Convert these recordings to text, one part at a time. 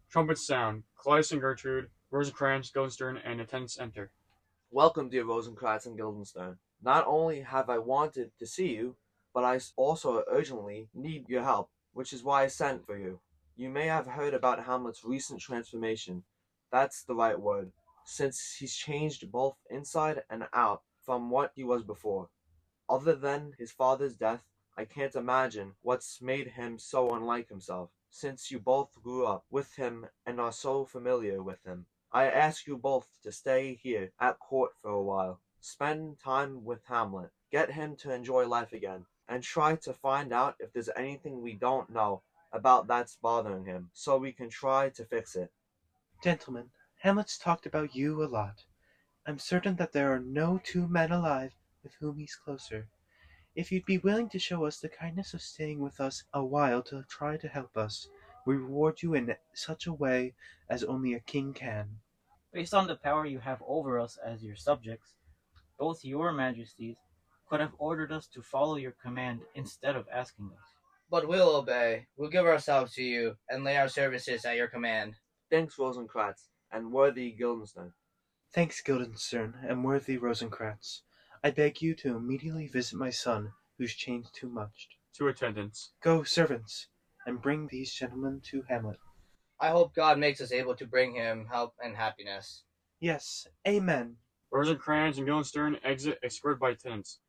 Trumpets sound. Claudius and Gertrude, Rosencrantz, Guildenstern, and attendants enter. Welcome, dear Rosencrantz and Guildenstern. Not only have I wanted to see you, but I also urgently need your help, which is why I sent for you. You may have heard about Hamlet's recent transformation. That's the right word, since he's changed both inside and out from what he was before. Other than his father's death, I can't imagine what's made him so unlike himself, since you both grew up with him and are so familiar with him. I ask you both to stay here at court for a while. Spend time with Hamlet. Get him to enjoy life again, and try to find out if there's anything we don't know about that's bothering him, so we can try to fix it. Gentlemen, Hamlet's talked about you a lot. I'm certain that there are no two men alive with whom he's closer. If you'd be willing to show us the kindness of staying with us a while to try to help us, we reward you in such a way as only a king can. Based on the power you have over us as your subjects, both your majesties could have ordered us to follow your command instead of asking us. But we'll obey. We'll give ourselves to you and lay our services at your command. Thanks, Rosencrantz, and worthy Guildenstern. Thanks, Guildenstern, and worthy Rosencrantz. I beg you to immediately visit my son, who's changed too much. Two attendants. Go, servants, and bring these gentlemen to Hamlet. I hope God makes us able to bring him help and happiness. Yes, amen. Rosencrantz and Guildenstern exit escorted by attendants.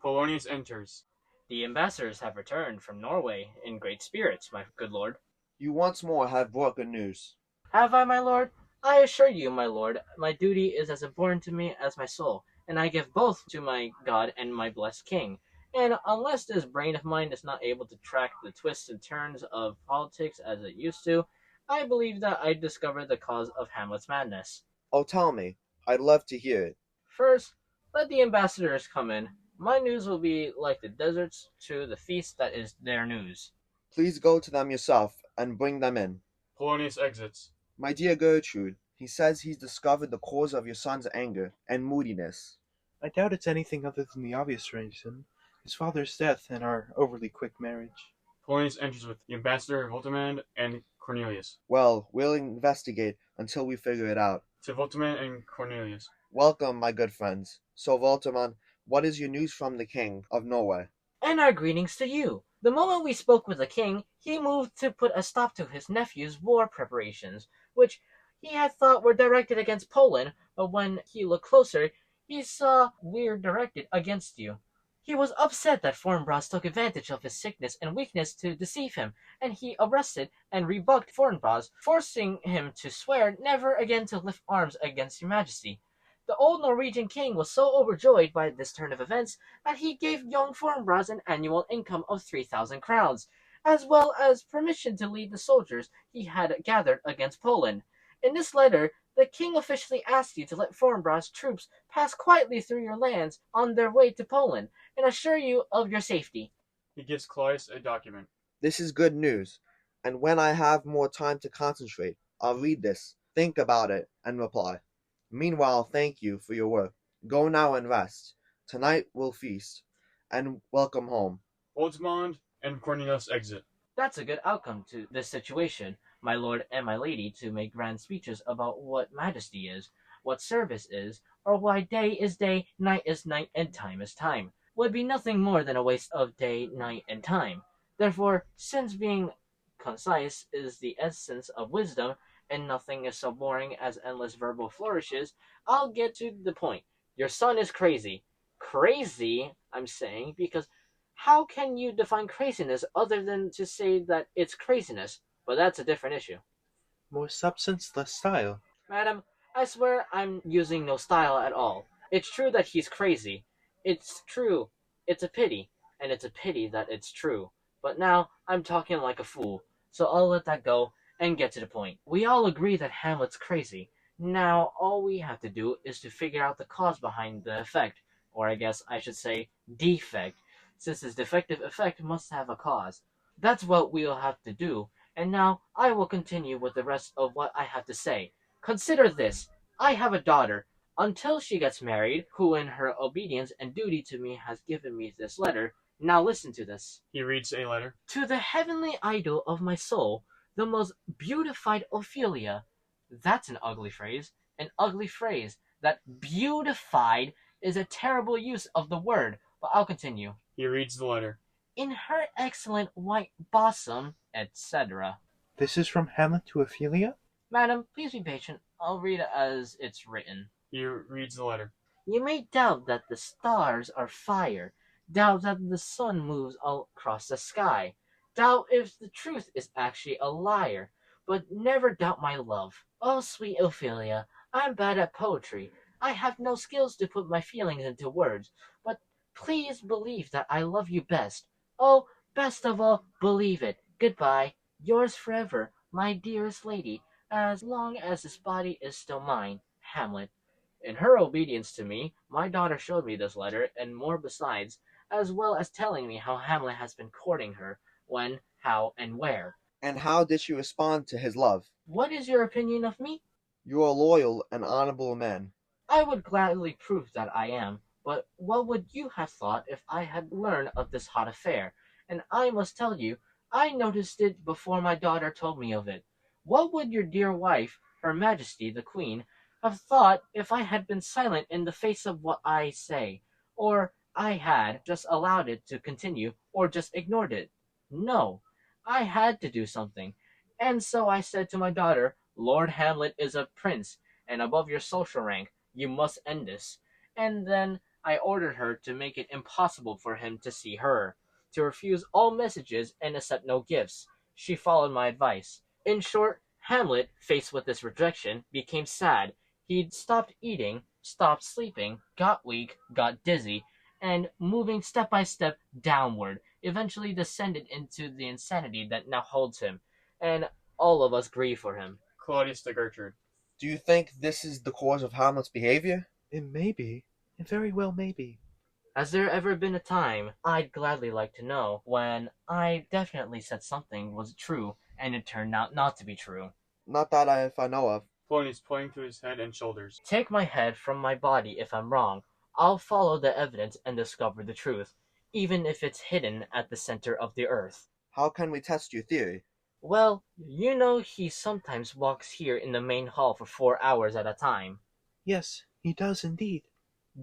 Polonius enters. The ambassadors have returned from Norway in great spirits, my good lord. You once more have brought good news. Have I, my lord? I assure you, my lord, my duty is as important to me as my soul, and I give both to my God and my blessed king. And unless this brain of mine is not able to track the twists and turns of politics as it used to, I believe that I discovered the cause of Hamlet's madness. Oh, tell me. I'd love to hear it. First, let the ambassadors come in. My news will be like the deserts to the feast that is their news. Please go to them yourself and bring them in. Polonius exits. My dear Gertrude, he says he's discovered the cause of your son's anger and moodiness. I doubt it's anything other than the obvious reason, his father's death and our overly quick marriage. Polonius enters with the ambassador Voltimand and Cornelius. Well, we'll investigate until we figure it out. To Voltimand and Cornelius. Welcome, my good friends. So, Voltimand, what is your news from the king of Norway? And our greetings to you. The moment we spoke with the king, he moved to put a stop to his nephew's war preparations, which he had thought were directed against Poland, but when he looked closer, he saw were directed against you. He was upset that Fortinbras took advantage of his sickness and weakness to deceive him, and he arrested and rebugged Fortinbras, forcing him to swear never again to lift arms against your majesty. The old Norwegian king was so overjoyed by this turn of events that he gave young Fortinbras an annual income of 3,000 crowns, as well as permission to lead the soldiers he had gathered against Poland. In this letter, the king officially asked you to let Fortinbras' troops pass quietly through your lands on their way to Poland, and assure you of your safety. He gives Claudius a document. This is good news, and when I have more time to concentrate, I'll read this, think about it, and reply. Meanwhile, thank you for your work. Go now and rest. Tonight we'll feast, and welcome home. Voltimand and Cornelius exit. That's a good outcome to this situation, my lord and my lady, to make grand speeches about what majesty is, what service is, or why day is day, night is night, and time is time, would be nothing more than a waste of day, night, and time. Therefore, since being concise is the essence of wisdom, and nothing is so boring as endless verbal flourishes, I'll get to the point. Your son is crazy. Crazy, I'm saying, because how can you define craziness other than to say that it's craziness? But that's a different issue. More substance, less style. Madam, I swear I'm using no style at all. It's true that he's crazy. It's true. It's a pity. And it's a pity that it's true. But now I'm talking like a fool, so I'll let that go and get to the point. We all agree that Hamlet's crazy. Now all we have to do is to figure out the cause behind the effect, or I guess I should say defect, since his defective effect must have a cause. That's what we'll have to do, and now I will continue with the rest of what I have to say. Consider this. I have a daughter, until she gets married, who in her obedience and duty to me has given me this letter. Now listen to this. He reads a letter. To the heavenly idol of my soul, the most beautified Ophelia. That's an ugly phrase. An ugly phrase. That beautified is a terrible use of the word, but I'll continue. He reads the letter. In her excellent white bosom, etc. This is from Hamlet to Ophelia? Madam, please be patient. I'll read it as it's written. He reads the letter. You may doubt that the stars are fire, doubt that the sun moves across the sky, doubt if the truth is actually a liar, but never doubt my love. Oh, sweet Ophelia, I'm bad at poetry. I have no skills to put my feelings into words, but please believe that I love you best. Oh, best of all, believe it. Goodbye. Yours forever, my dearest lady, as long as this body is still mine, Hamlet. In her obedience to me, my daughter showed me this letter, and more besides, as well as telling me how Hamlet has been courting her, when, how, and where. And how did she respond to his love? What is your opinion of me? You are a loyal and honorable man. I would gladly prove that I am, but what would you have thought if I had learned of this hot affair? And I must tell you, I noticed it before my daughter told me of it. What would your dear wife, Her Majesty the Queen, have thought if I had been silent in the face of what I say, or I had just allowed it to continue, or just ignored it? No, I had to do something, and so I said to my daughter, Lord Hamlet is a prince, and above your social rank, you must end this. And then I ordered her to make it impossible for him to see her, to refuse all messages and accept no gifts. She followed my advice. In short, Hamlet, faced with this rejection, became sad. He'd stopped eating, stopped sleeping, got weak, got dizzy, and moving step by step downward, eventually descended into the insanity that now holds him, and all of us grieve for him. Claudius to Gertrude. Do you think this is the cause of Hamlet's behavior? It may be. It very well may be. Has there ever been a time, I'd gladly like to know, when I definitely said something was true, and it turned out not to be true? Not that if I know of. Polonius pointing to his head and shoulders. Take my head from my body if I'm wrong. I'll follow the evidence and discover the truth, even if it's hidden at the center of the earth. How can we test your theory? Well, you know he sometimes walks here in the main hall for 4 hours at a time. Yes, he does indeed.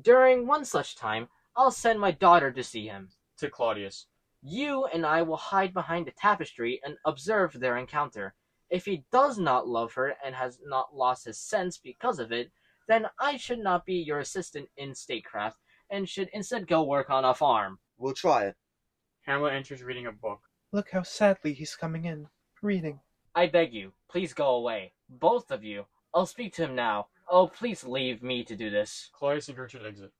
During one such time, I'll send my daughter to see him. To Claudius. You and I will hide behind the tapestry and observe their encounter. If he does not love her and has not lost his sense because of it, then I should not be your assistant in statecraft and should instead go work on a farm. We'll try it. Hamlet enters reading a book. Look how sadly he's coming in. Reading. I beg you, please go away. Both of you. I'll speak to him now. Oh, please leave me to do this. Claudius and Gertrude exit.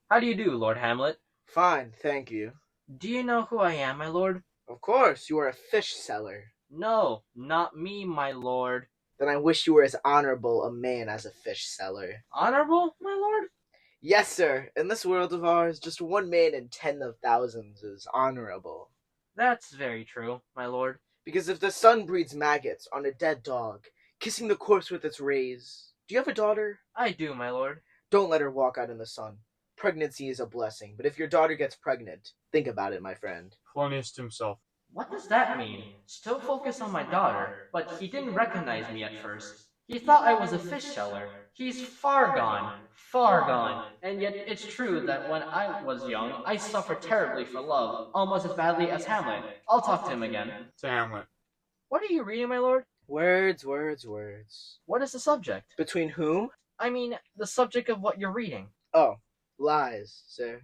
How do you do, Lord Hamlet? Fine, thank you. Do you know who I am, my lord? Of course, you are a fish seller. No, not me, my lord. Then I wish you were as honorable a man as a fish seller. Honorable, my lord? Yes, sir. In this world of ours, just one man in 10 of thousands is honorable. That's very true, my lord. Because if the sun breeds maggots on a dead dog, kissing the corpse with its rays... Do you have a daughter? I do, my lord. Don't let her walk out in the sun. Pregnancy is a blessing, but if your daughter gets pregnant, think about it, my friend. Polonius to himself. What does that mean? Still focused on my daughter, but he didn't recognize me at first. He thought I was a fish seller. He's far gone. And yet it's true that when I was young, I suffered terribly for love, almost as badly as Hamlet. I'll talk to him again. To Hamlet. What are you reading, my lord? Words. What is the subject? Between whom? I mean, the subject of what you're reading. Oh, lies, sir.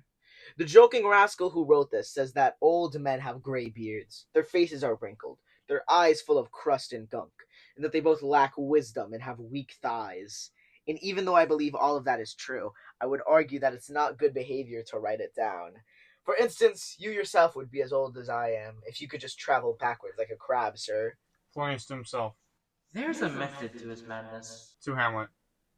The joking rascal who wrote this says that old men have gray beards, their faces are wrinkled, their eyes full of crust and gunk, and that they both lack wisdom and have weak thighs. And even though I believe all of that is true, I would argue that it's not good behavior to write it down. For instance, you yourself would be as old as I am if you could just travel backwards like a crab, sir. Polonius to himself. There's a method to his madness. To Hamlet.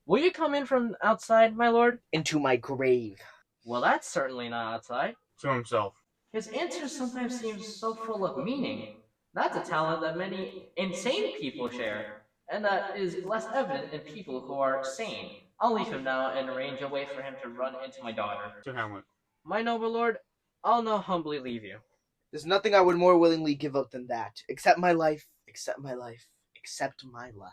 Will you come in from outside, my lord? Into my grave. Well, that's certainly not outside. To himself. His answers sometimes seem so full of meaning. That's a talent that many insane people share, and that is less evident in people who are sane. I'll leave him now and arrange a way for him to run into my daughter. To Hamlet. My noble lord, I'll now humbly leave you. There's nothing I would more willingly give up than that, except my life, accept my life. Accept my life.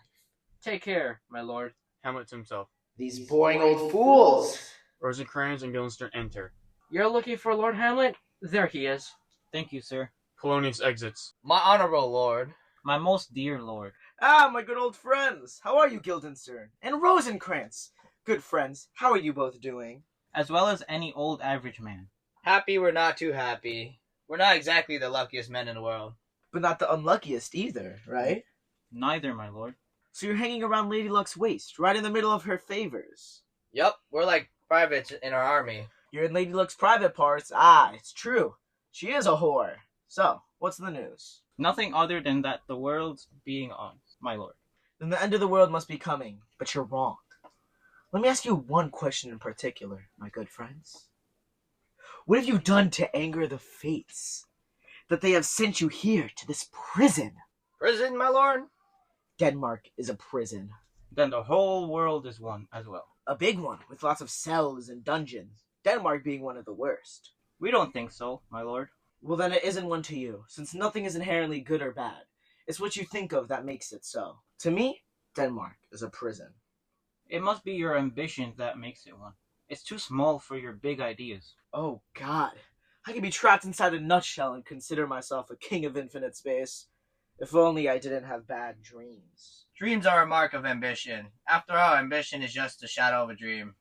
Take care, my lord. Hamlet to himself. These boring old fools! Rosencrantz and Guildenstern enter. You're looking for Lord Hamlet? There he is. Thank you, sir. Polonius exits. My honorable lord. My most dear lord. Ah, my good old friends! How are you, Guildenstern? And Rosencrantz! Good friends, how are you both doing? As well as any old average man. Happy we're not too happy. We're not exactly the luckiest men in the world. But not the unluckiest either, right? Neither, my lord. So you're hanging around Lady Luck's waist, right in the middle of her favors. Yup, we're like privates in our army. You're in Lady Luck's private parts. Ah, it's true. She is a whore. So, what's the news? Nothing other than that the world's being on, my lord. Then the end of the world must be coming, but you're wrong. Let me ask you one question in particular, my good friends. What have you done to anger the fates? That they have sent you here to this prison? Prison, my lord? Denmark is a prison. Then the whole world is one as well. A big one, with lots of cells and dungeons. Denmark being one of the worst. We don't think so, my lord. Well, then it isn't one to you, since nothing is inherently good or bad. It's what you think of that makes it so. To me, Denmark is a prison. It must be your ambition that makes it one. It's too small for your big ideas. Oh, God. I could be trapped inside a nutshell and consider myself a king of infinite space. If only I didn't have bad dreams. Dreams are a mark of ambition. After all, ambition is just the shadow of a dream.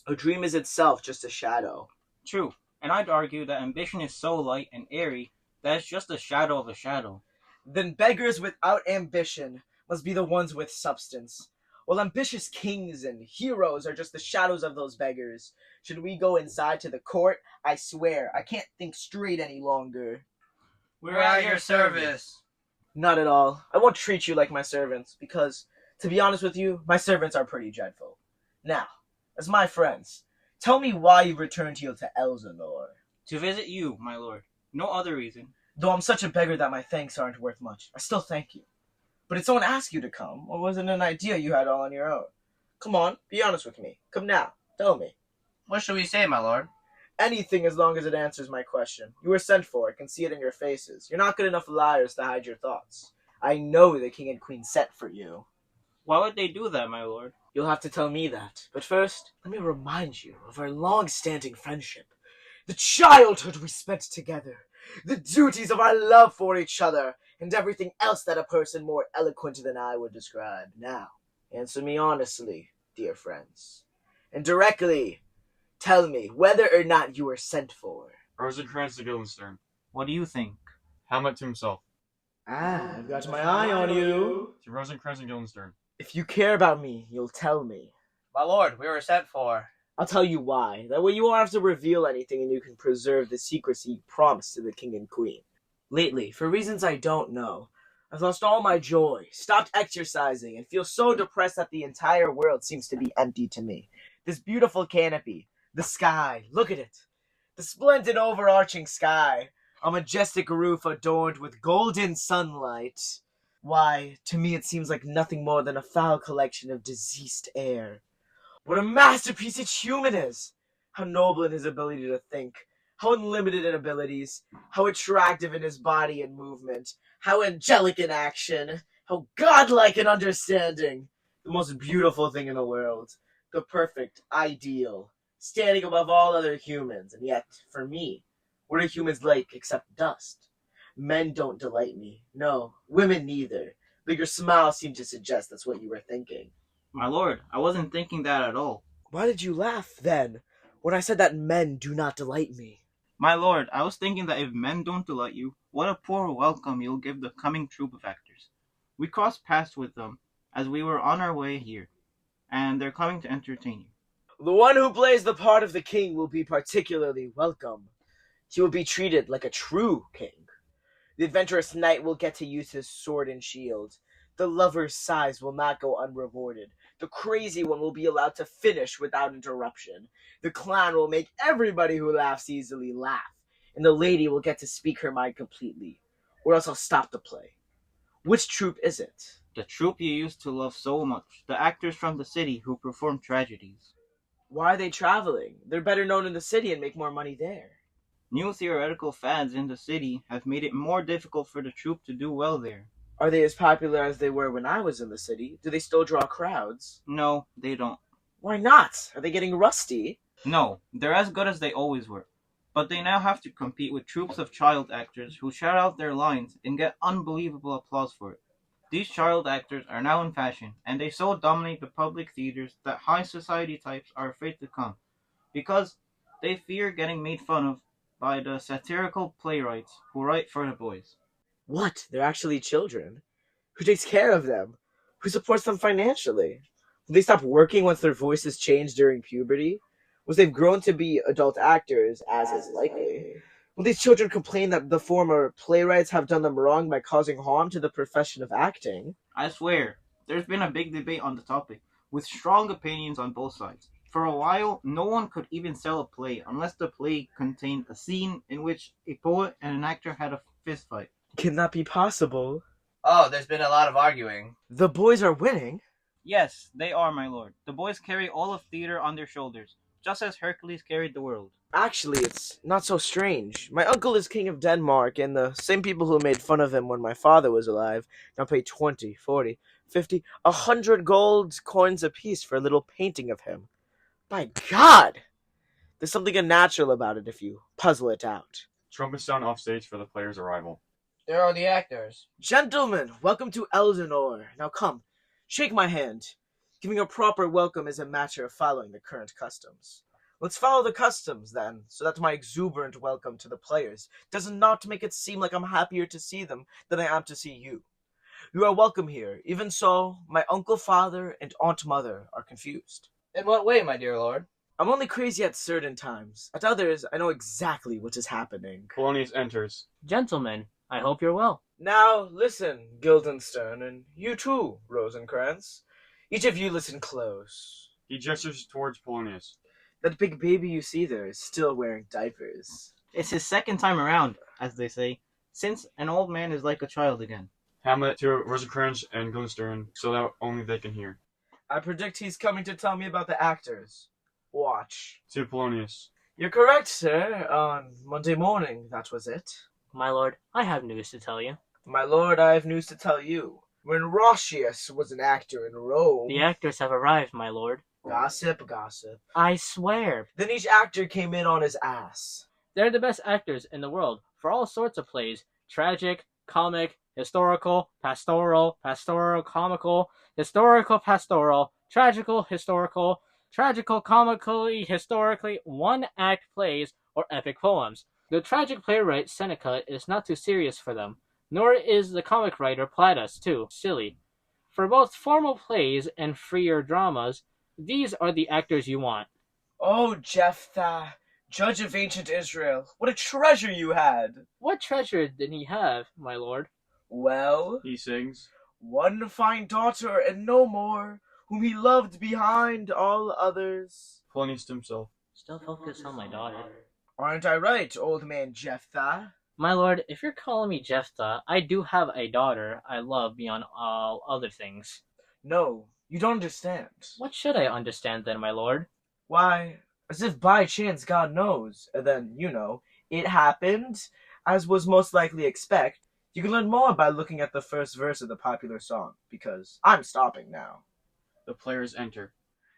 A dream is itself just a shadow. True, and I'd argue that ambition is so light and airy that it's just a shadow of a shadow. Then beggars without ambition must be the ones with substance. While ambitious kings and heroes are just the shadows of those beggars. Should we go inside to the court? I swear, I can't think straight any longer. We're at your service. Not at all. I won't treat you like my servants, because, to be honest with you, my servants are pretty dreadful. Now, as my friends, tell me why you've returned here to Elsinore. To visit you, my lord. No other reason. Though I'm such a beggar that my thanks aren't worth much, I still thank you. But did someone ask you to come, or was it an idea you had all on your own? Come on, be honest with me. Come now, tell me. What should we say, my lord? Anything as long as it answers my question. You were sent for, I can see it in your faces. You're not good enough liars to hide your thoughts. I know the king and queen sent for you. Why would they do that, my lord? You'll have to tell me that. But first, let me remind you of our long-standing friendship. The childhood we spent together. The duties of our love for each other. And everything else that a person more eloquent than I would describe. Now, answer me honestly, dear friends. And directly, tell me whether or not you were sent for. Rosencrantz to Guildenstern. What do you think? Hamlet to himself. Ah, I've got my eye on you. To Rosencrantz and Guildenstern. If you care about me, you'll tell me. My lord, we were sent for. I'll tell you why. That way you won't have to reveal anything and you can preserve the secrecy you promised to the king and queen. Lately, for reasons I don't know, I've lost all my joy, stopped exercising, and feel so depressed that the entire world seems to be empty to me. This beautiful canopy, the sky, look at it. The splendid overarching sky, a majestic roof adorned with golden sunlight. Why, to me it seems like nothing more than a foul collection of diseased air. What a masterpiece each human is! How noble in his ability to think, how unlimited in abilities, how attractive in his body and movement, how angelic in action, how godlike in understanding. The most beautiful thing in the world, the perfect ideal, standing above all other humans, and yet, for me, what are humans like except dust? Men don't delight me, no, women neither, but your smile seemed to suggest that's what you were thinking. My lord, I wasn't thinking that at all. Why did you laugh, then, when I said that men do not delight me? My lord, I was thinking that if men don't delight you, what a poor welcome you'll give the coming troop of actors. We crossed paths with them as we were on our way here, and they're coming to entertain you. The one who plays the part of the king will be particularly welcome. He will be treated like a true king. The adventurous knight will get to use his sword and shield. The lover's sighs will not go unrewarded. The crazy one will be allowed to finish without interruption. The clown will make everybody who laughs easily laugh. And the lady will get to speak her mind completely. Or else I'll stop the play. Which troupe is it? The troupe you used to love so much, the actors from the city who perform tragedies. Why are they traveling? They're better known in the city and make more money there. New theoretical fads in the city have made it more difficult for the troupe to do well there. Are they as popular as they were when I was in the city? Do they still draw crowds? No, they don't. Why not? Are they getting rusty? No, they're as good as they always were. But they now have to compete with troops of child actors who shout out their lines and get unbelievable applause for it. These child actors are now in fashion, and they so dominate the public theaters that high society types are afraid to come, because they fear getting made fun of by the satirical playwrights who write for the boys. What? They're actually children? Who takes care of them? Who supports them financially? Will they stop working once their voices change during puberty? Once they've grown to be adult actors, as is likely? Will these children complain that the former playwrights have done them wrong by causing harm to the profession of acting? I swear, there's been a big debate on the topic, with strong opinions on both sides. For a while, no one could even sell a play unless the play contained a scene in which a poet and an actor had a fist fight. Can that be possible? Oh, there's been a lot of arguing. The boys are winning? Yes, they are, my lord. The boys carry all of theater on their shoulders, just as Hercules carried the world. Actually, it's not so strange. My uncle is king of Denmark, and the same people who made fun of him when my father was alive now pay 20, 40, 50, 100 gold coins apiece for a little painting of him. By God! There's something unnatural about it if you puzzle it out. Trumpets sound off stage for the players' arrival. There are the actors. Gentlemen, welcome to Eldenor. Now come, shake my hand. Giving a proper welcome is a matter of following the current customs. Let's follow the customs, then, so that my exuberant welcome to the players does not make it seem like I'm happier to see them than I am to see you. You are welcome here. Even so, my uncle father and aunt mother are confused. In what way, my dear lord? I'm only crazy at certain times. At others, I know exactly what is happening. Polonius enters. Gentlemen, I hope you're well. Now, listen, Guildenstern, and you too, Rosencrantz. Each of you listen close. He gestures towards Polonius. That big baby you see there is still wearing diapers. It's his second time around, as they say, since an old man is like a child again. Hamlet to Rosencrantz and Guildenstern, so that only they can hear. I predict he's coming to tell me about the actors. Watch. To Polonius. You're correct, sir. On Monday morning, that was it. My lord, I have news to tell you. My lord, I have news to tell you. When Roscius was an actor in Rome... The actors have arrived, my lord. Gossip, gossip. I swear. Then each actor came in on his ass. They're the best actors in the world for all sorts of plays. Tragic, comic, historical, pastoral, comical, historical, pastoral, tragical, historical, tragical, comically, historically, one-act plays, or epic poems. The tragic playwright Seneca is not too serious for them, nor is the comic writer Plautus too silly. For both formal plays and freer dramas, these are the actors you want. Oh, Jephthah, judge of ancient Israel, what a treasure you had! What treasure did he have, my lord? Well, He sings. one fine daughter and no more, whom he loved behind all others. Polonius to himself. Still focus on my daughter. Aren't I right, old man Jephthah? My lord, if you're calling me Jephthah, I do have a daughter I love beyond all other things. No, you don't understand. What should I understand then, my lord? Why, as if by chance God knows, and then, you know, it happened, as was most likely expect. You can learn more by looking at the first verse of the popular song, because I'm stopping now. The players enter.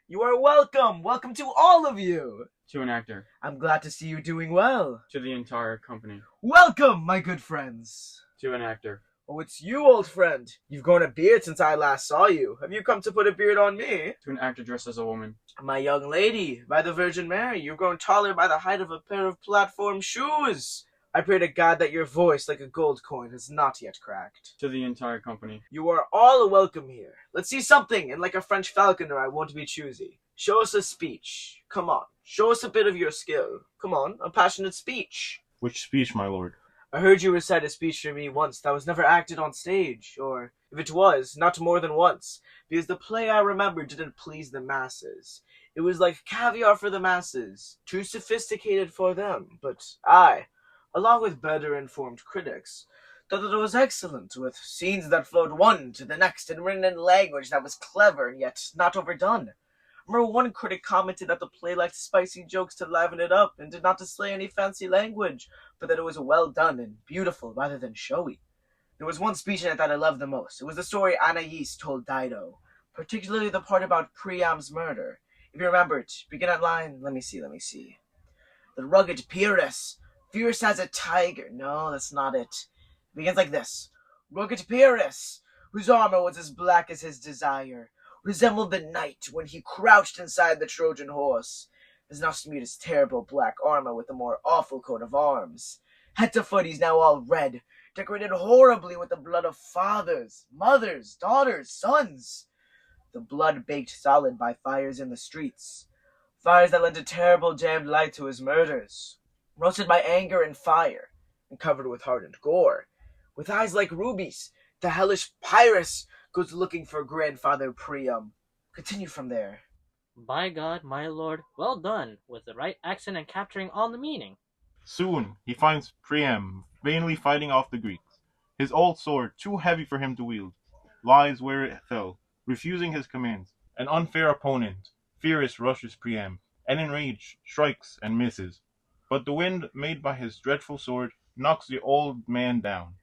You are welcome! Welcome to all of you! To an actor. I'm glad to see you doing well. To the entire company. Welcome, my good friends! To an actor. Oh, it's you, old friend. You've grown a beard since I last saw you. Have you come to put a beard on me? To an actor dressed as a woman. My young lady, by the Virgin Mary, you've grown taller by the height of a pair of platform shoes. I pray to God that your voice, like a gold coin, has not yet cracked. To the entire company. You are all welcome here. Let's see something, and like a French falconer, I won't be choosy. Show us a speech. Come on, show us a bit of your skill. Come on, a passionate speech. Which speech, my lord? I heard you recite a speech for me once that was never acted on stage, or, if it was, not more than once, because the play I remember didn't please the masses. It was like caviar for the masses, too sophisticated for them, but I, along with better informed critics, thought that it was excellent, with scenes that flowed one to the next and written in language that was clever and yet not overdone. I remember one critic commented that the play lacked spicy jokes to liven it up and did not display any fancy language, but that it was well done and beautiful rather than showy. There was one speech in it that I loved the most. It was the story Anais told Dido, particularly the part about Priam's murder. If you remember it, begin at line, let me see. The rugged Pyrrhus, fierce as a tiger. No, that's not it. It begins like this. Rugged Pyrrhus, whose armor was as black as his desire, resembled the knight when he crouched inside the Trojan horse, has now smeared his terrible black armor with a more awful coat of arms. Head to foot he's now all red, decorated horribly with the blood of fathers, mothers, daughters, sons. The blood baked solid by fires in the streets. Fires that lent a terrible damned light to his murders. Roasted by anger and fire, and covered with hardened gore. With eyes like rubies, the hellish Pyrrhus goes looking for grandfather Priam. Continue from there. By God, my lord, well done, with the right accent and capturing all the meaning. Soon he finds Priam vainly fighting off the Greeks. His old sword, too heavy for him to wield, lies where it fell, refusing his commands. An unfair opponent, furious rushes Priam, and enraged strikes and misses. But the wind made by his dreadful sword knocks the old man down.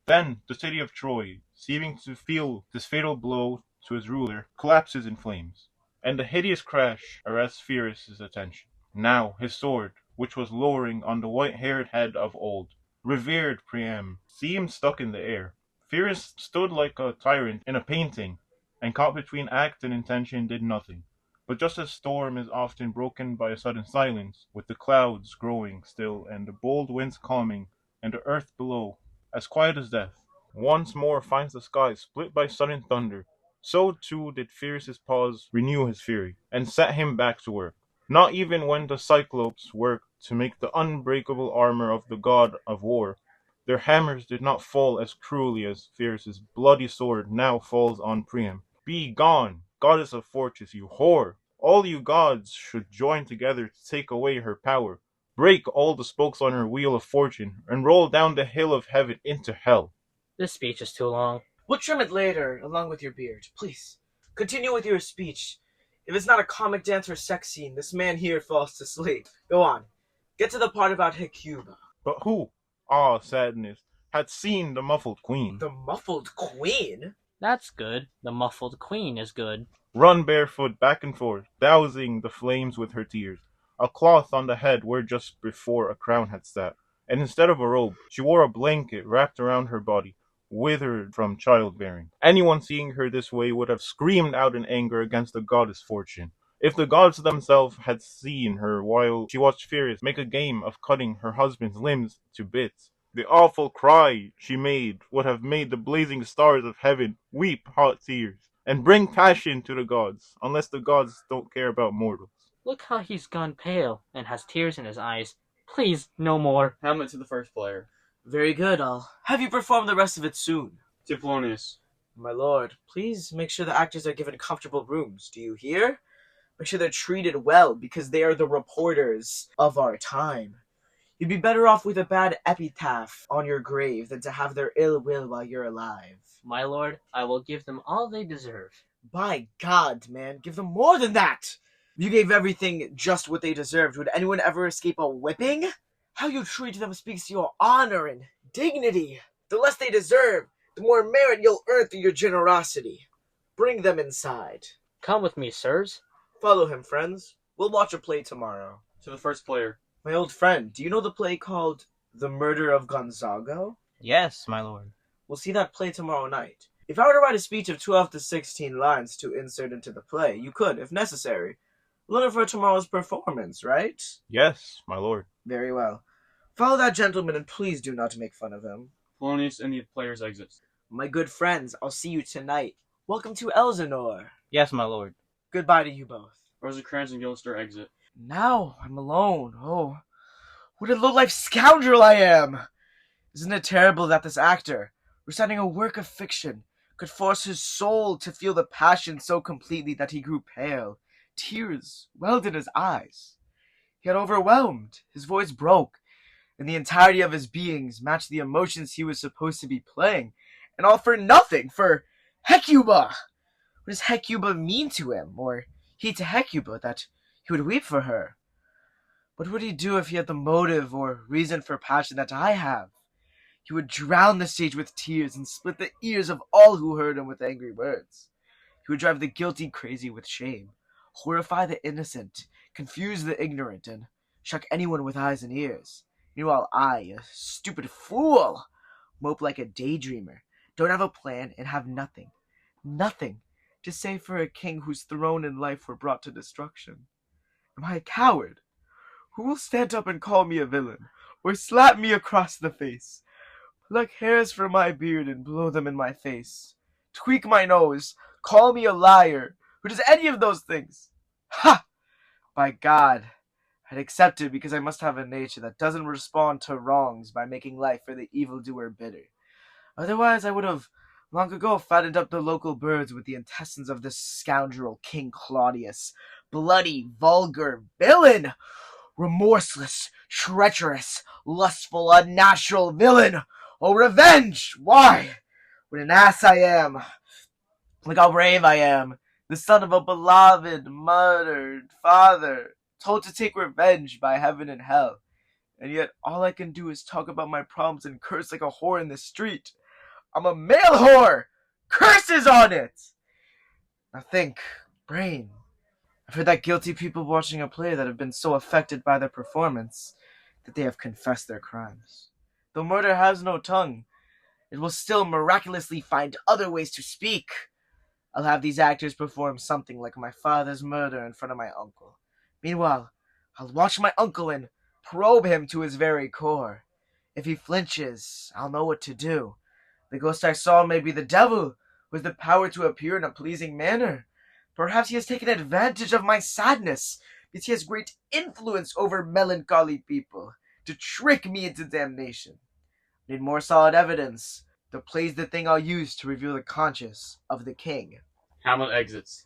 Then the city of Troy, seeming to feel this fatal blow to his ruler, collapses in flames, and the hideous crash arrests Pyrrhus' attention. Now his sword, which was lowering on the white-haired head of old, revered Priam, seemed stuck in the air. Pyrrhus stood like a tyrant in a painting, and caught between act and intention did nothing. But just as storm is often broken by a sudden silence, with the clouds growing still and the bold winds calming, and the earth below as quiet as death, once more finds the sky split by sudden thunder, so too did Pyrrhus' pause renew his fury, and set him back to work. Not even when the Cyclopes worked to make the unbreakable armor of the god of war, their hammers did not fall as cruelly as Pyrrhus' bloody sword now falls on Priam. Be gone, goddess of fortune, you whore! All you gods should join together to take away her power. Break all the spokes on her wheel of fortune, and roll down the hill of heaven into hell. This speech is too long. We'll trim it later, along with your beard. Please, continue with your speech. If it's not a comic dance or sex scene, this man here falls to sleep. Go on. Get to the part about Hecuba. But who, ah sadness, had seen the muffled queen? The muffled queen? That's good. The muffled queen is good. Run barefoot back and forth, dousing the flames with her tears. A cloth on the head where just before a crown had sat, and instead of a robe, she wore a blanket wrapped around her body, withered from childbearing. Anyone seeing her this way would have screamed out in anger against the goddess Fortune. If the gods themselves had seen her while she watched Pyrrhus make a game of cutting her husband's limbs to bits, the awful cry she made would have made the blazing stars of heaven weep hot tears, and bring passion to the gods, unless the gods don't care about mortals. Look how he's gone pale, and has tears in his eyes. Please, no more. Hamlet to the first player. Very good, I'll have you perform the rest of it soon. To Polonius. My lord, please make sure the actors are given comfortable rooms. Do you hear? Make sure they're treated well, because they are the reporters of our time. You'd be better off with a bad epitaph on your grave than to have their ill will while you're alive. My lord, I will give them all they deserve. By God, man, give them more than that! If you gave everything just what they deserved, would anyone ever escape a whipping? How you treat them speaks to your honor and dignity. The less they deserve, the more merit you'll earn through your generosity. Bring them inside. Come with me, sirs. Follow him, friends. We'll watch a play tomorrow. To the first player. My old friend, do you know the play called The Murder of Gonzago? Yes, my lord. We'll see that play tomorrow night. If I were to write a speech of 12 to 16 lines to insert into the play, you could, if necessary, learn it for tomorrow's performance, right? Yes, my lord. Very well. Follow that gentleman and please do not make fun of him. Polonius and the player's exits. My good friends, I'll see you tonight. Welcome to Elsinore. Yes, my lord. Goodbye to you both. Rosencrantz and Guildenstern exit. Now I'm alone. Oh, what a low-life scoundrel I am! Isn't it terrible that this actor, reciting a work of fiction, could force his soul to feel the passion so completely that he grew pale, tears welled in his eyes. He had overwhelmed, his voice broke, and the entirety of his beings matched the emotions he was supposed to be playing, and all for nothing, for Hecuba! What does Hecuba mean to him, or he to Hecuba, that he would weep for her? What would he do if he had the motive or reason for passion that I have? He would drown the stage with tears and split the ears of all who heard him with angry words. He would drive the guilty crazy with shame, horrify the innocent, confuse the ignorant, and shock anyone with eyes and ears. Meanwhile, I, a stupid fool, mope like a daydreamer, don't have a plan, and have nothing to say for a king whose throne and life were brought to destruction. Am I a coward? Who will stand up and call me a villain, or slap me across the face, pluck hairs from my beard and blow them in my face, tweak my nose, call me a liar? Who does any of those things? Ha! By God, I'd accept it because I must have a nature that doesn't respond to wrongs by making life for the evildoer bitter. Otherwise, I would have long ago fattened up the local birds with the intestines of this scoundrel King Claudius. Bloody, vulgar villain! Remorseless, treacherous, lustful, unnatural villain! Oh, revenge! Why? What an ass I am! Look how brave I am! The son of a beloved, murdered father, told to take revenge by heaven and hell. And yet all I can do is talk about my problems and curse like a whore in the street. I'm a male whore! Curses on it! Now think, brain. I've heard that guilty people watching a play that have been so affected by their performance that they have confessed their crimes. Though murder has no tongue, it will still miraculously find other ways to speak. I'll have these actors perform something like my father's murder in front of my uncle. Meanwhile, I'll watch my uncle and probe him to his very core. If he flinches, I'll know what to do. The ghost I saw may be the devil, with the power to appear in a pleasing manner. Perhaps he has taken advantage of my sadness, because he has great influence over melancholy people, to trick me into damnation. Need more solid evidence. The play's the thing I'll use to reveal the conscience of the king. Hamlet exits.